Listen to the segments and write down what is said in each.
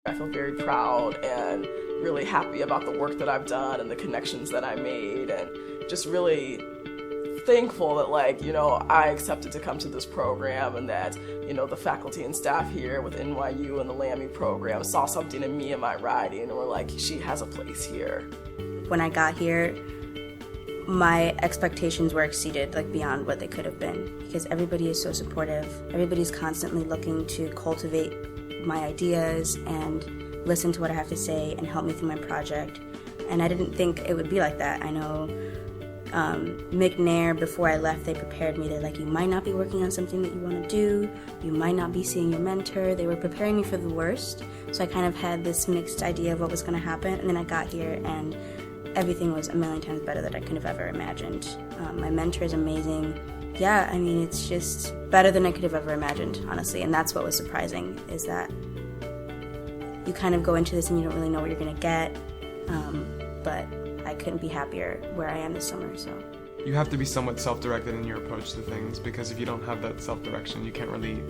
I feel very proud and really happy about the work that I've done and the connections that I made, and just really thankful that, like, you know, I accepted to come to this program, and that, you know, the faculty and staff here with NYU and the LAMI program saw something in me and my writing and were like, she has a place here. When I got here, my expectations were exceeded, like, beyond what they could have been, because everybody is so supportive. Everybody's constantly looking to cultivate my ideas and listen to what I have to say and help me through my project. And I didn't think it would be like that. I know McNair, before I left, they prepared me. They're like, you might not be working on something that you want to do. You might not be seeing your mentor. They were preparing me for the worst. So I kind of had this mixed idea of what was going to happen. And then I got here, and everything was a million times better than I could have ever imagined. My mentor is amazing. Yeah, I mean, it's just better than I could have ever imagined, honestly. And that's what was surprising, is that you kind of go into this and you don't really know what you're going to get. But I couldn't be happier where I am this summer, so. You have to be somewhat self-directed in your approach to things, because if you don't have that self-direction, you can't really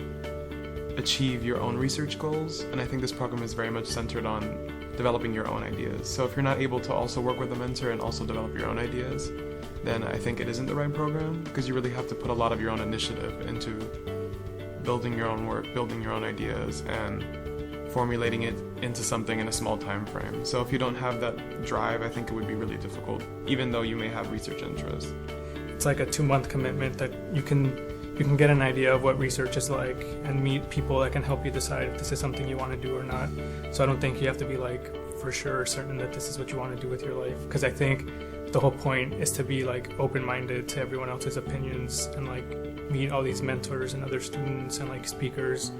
achieve your own research goals. And I think this program is very much centered on developing your own ideas. So if you're not able to also work with a mentor and also develop your own ideas, then I think it isn't the right program, because you really have to put a lot of your own initiative into building your own work, building your own ideas, and formulating it into something in a small time frame. So if you don't have that drive, I think it would be really difficult, even though you may have research interest. It's like a 2-month commitment that you can get an idea of what research is like and meet people that can help you decide if this is something you want to do or not. So I don't think you have to be like for sure certain that this is what you want to do with your life, because I think the whole point is to be like open-minded to everyone else's opinions and like meet all these mentors and other students and like speakers.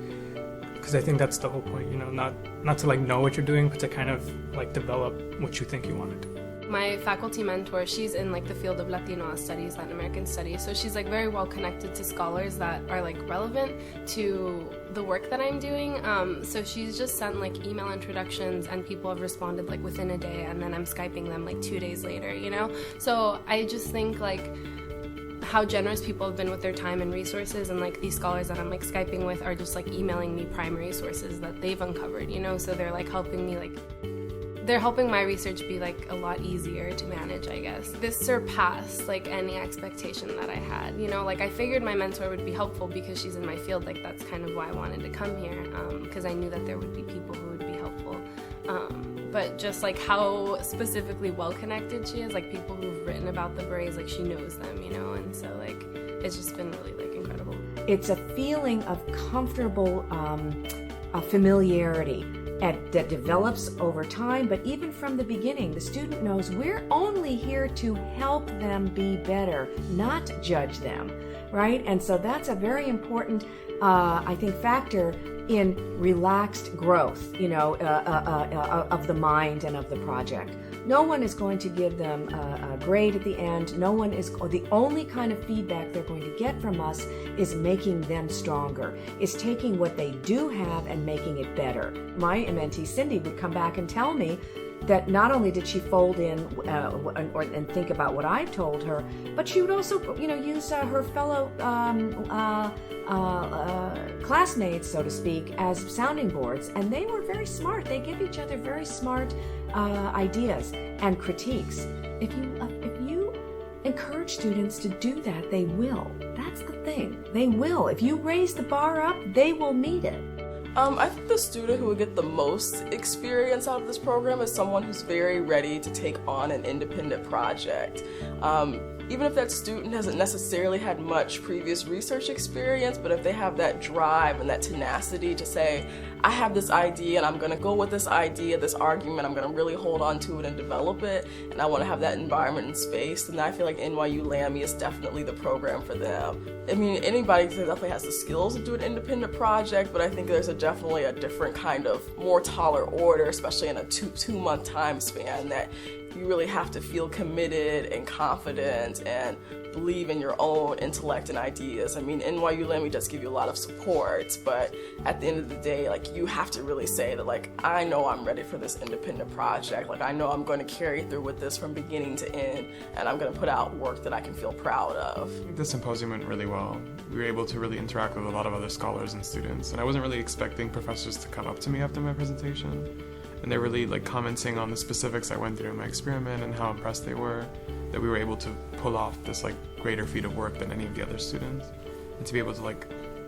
Because I think that's the whole point, you know, not to like know what you're doing, but to kind of like develop what you think you want to do. My faculty mentor, she's in like the field of Latino studies, Latin American studies, so she's like very well connected to scholars that are like relevant to the work that I'm doing. So she's just sent like email introductions, and people have responded like within a day, and then I'm Skyping them like 2 days later, you know? So I just think like how generous people have been with their time and resources, and like these scholars that I'm like Skyping with are just like emailing me primary sources that they've uncovered, you know, so they're like helping me, like they're helping my research be like a lot easier to manage, I guess. This surpassed like any expectation that I had, you know, like I figured my mentor would be helpful because she's in my field, like that's kind of why I wanted to come here, because I knew that there would be people who would be helpful. But just like how specifically well connected she is, like people who've written about the berets, like she knows them, you know, and so like it's just been really like incredible. It's a feeling of comfortable familiarity that develops over time, but even from the beginning, the student knows we're only here to help them be better, not judge them, right? And so that's a very important, I think, factor in relaxed growth, you know, of the mind and of the project. No one is going to give them a grade at the end. No one is, or the only kind of feedback they're going to get from us is making them stronger, is taking what they do have and making it better. My mentee, Cindy, would come back and tell me that not only did she fold in and think about what I told her, but she would also, you know, use her fellow classmates, so to speak, as sounding boards, and they were very smart. They give each other very smart ideas and critiques. If you encourage students to do that, they will. That's the thing. They will. If you raise the bar up, they will meet it. I think the student who would get the most experience out of this program is someone who's very ready to take on an independent project. Even if that student hasn't necessarily had much previous research experience, but if they have that drive and that tenacity to say, I have this idea and I'm going to go with this idea, this argument, I'm going to really hold on to it and develop it, and I want to have that environment and space, then I feel like NYU LAMI is definitely the program for them. I mean, anybody definitely has the skills to do an independent project, but I think there's definitely a different kind of more taller order, especially in a two-month time span, that you really have to feel committed and confident and believe in your own intellect and ideas. I mean, NYU LAMI does give you a lot of support, but at the end of the day, like, you have to really say that, like, I know I'm ready for this independent project. Like, I know I'm going to carry through with this from beginning to end, and I'm going to put out work that I can feel proud of. The symposium went really well. We were able to really interact with a lot of other scholars and students, and I wasn't really expecting professors to come up to me after my presentation. And they're really like commenting on the specifics I went through in my experiment and how impressed they were that we were able to pull off this like greater feat of work than any of the other students, and to be able to like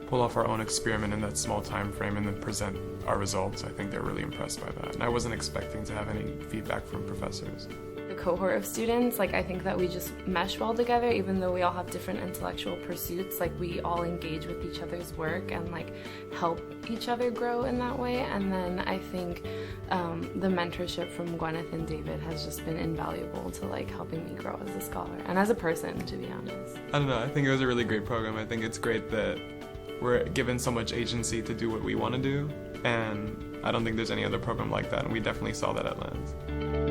pull off our own experiment in that small time frame and then present our results. I think they're really impressed by that, and I wasn't expecting to have any feedback from professors. The cohort of students, like, I think that we just mesh well together, even though we all have different intellectual pursuits. Like, we all engage with each other's work and like help each other grow in that way. And then I think the mentorship from Gwyneth and David has just been invaluable to like helping me grow as a scholar and as a person, to be honest. I don't know, I think it was a really great program. I think it's great that we're given so much agency to do what we want to do, and I don't think there's any other program like that, and we definitely saw that at Lens.